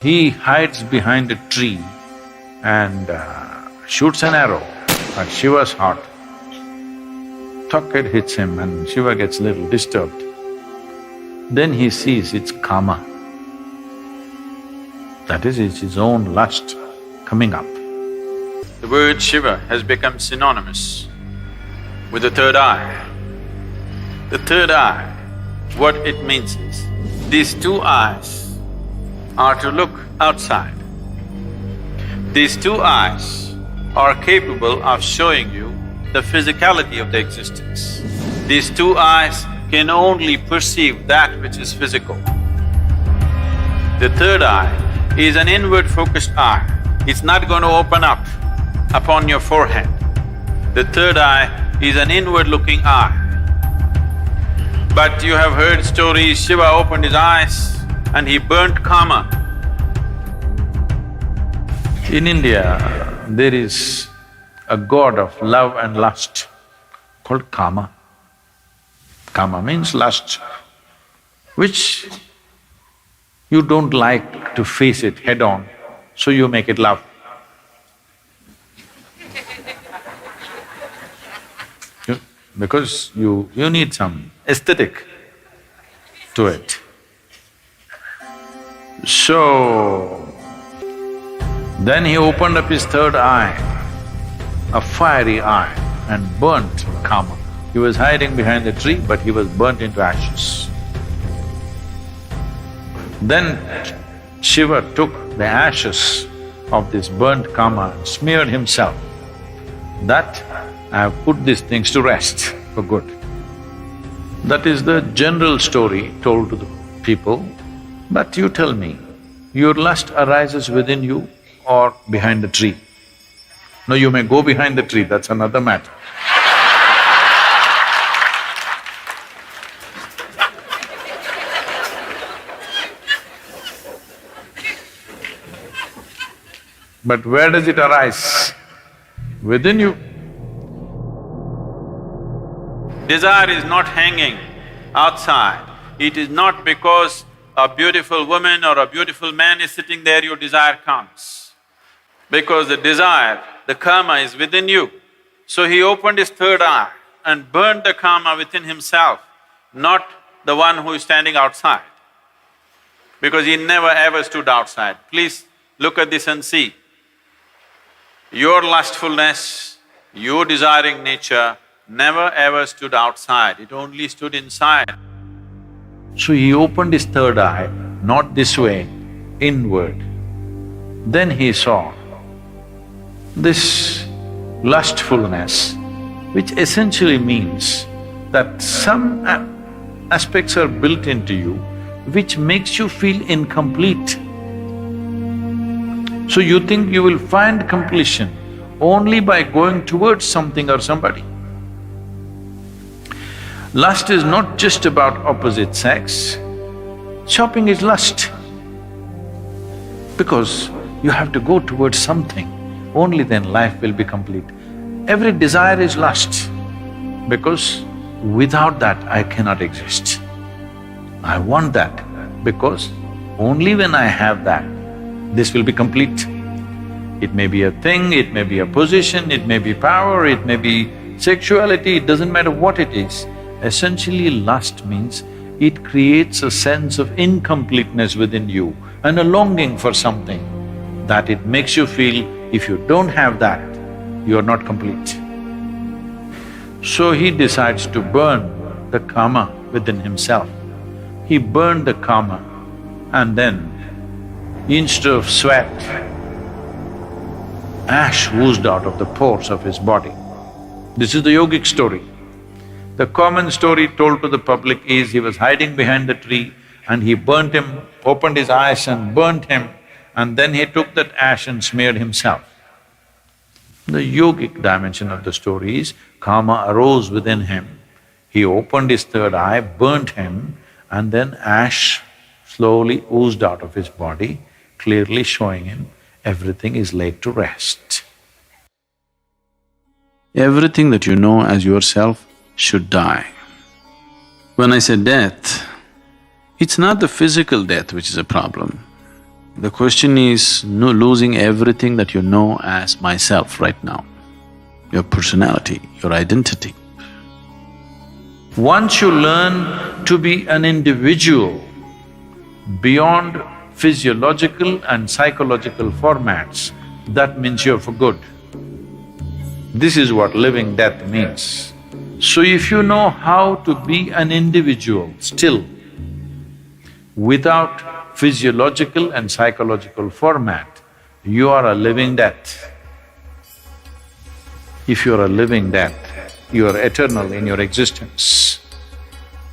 He hides behind a tree and shoots an arrow at Shiva's heart. Tuck, it hits him and Shiva gets a little disturbed. Then he sees it's kama. That is, it's his own lust coming up. The word Shiva has become synonymous with the third eye. The third eye, what it means is, these two eyes are to look outside. These two eyes are capable of showing you the physicality of the existence. These two eyes can only perceive that which is physical. The third eye is an inward-focused eye. It's not going to open up upon your forehead. The third eye is an inward-looking eye. But you have heard stories, Shiva opened his eyes and he burnt kama. In India, there is a god of love and lust called kama. Kama means lust, which you don't like to face it head-on, so you make it love. Because you need some aesthetic to it. So, then he opened up his third eye, a fiery eye, and burnt kama. He was hiding behind a tree, but he was burnt into ashes. Then Shiva took the ashes of this burnt kama and smeared himself. That I have put these things to rest for good. That is the general story told to the people. But you tell me, your lust arises within you or behind the tree? No, you may go behind the tree, that's another matter. But where does it arise? Within you. Desire is not hanging outside. It is not because a beautiful woman or a beautiful man is sitting there, your desire comes. Because the desire, the kama is within you. So he opened his third eye and burned the kama within himself, not the one who is standing outside. Because he never ever stood outside. Please look at this and see. Your lustfulness, your desiring nature never ever stood outside, it only stood inside. So he opened his third eye, not this way, inward. Then he saw this lustfulness, which essentially means that some aspects are built into you which makes you feel incomplete. So you think you will find completion only by going towards something or somebody. Lust is not just about opposite sex, shopping is lust. Because you have to go towards something, only then life will be complete. Every desire is lust, because without that I cannot exist. I want that, because only when I have that, this will be complete. It may be a thing, it may be a position, it may be power, it may be sexuality, it doesn't matter what it is. Essentially, lust means it creates a sense of incompleteness within you and a longing for something that it makes you feel if you don't have that, you're not complete. So he decides to burn the kama within himself. He burned the kama and then instead of sweat, ash oozed out of the pores of his body. This is the yogic story. The common story told to the public is he was hiding behind the tree and he burnt him, opened his eyes and burnt him, and then he took that ash and smeared himself. The yogic dimension of the story is kama arose within him, he opened his third eye, burnt him, and then ash slowly oozed out of his body, clearly showing him everything is laid to rest. Everything that you know as yourself should die. When I say death, it's not the physical death which is a problem. The question is losing everything that you know as myself right now, your personality, your identity. Once you learn to be an individual beyond physiological and psychological formats, that means you're for good. This is what living death means. So if you know how to be an individual still, without physiological and psychological format, you are a living death. If you're a living death, you are eternal in your existence.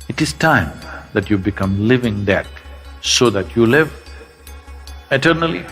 It is time that you become living death so that you live eternally.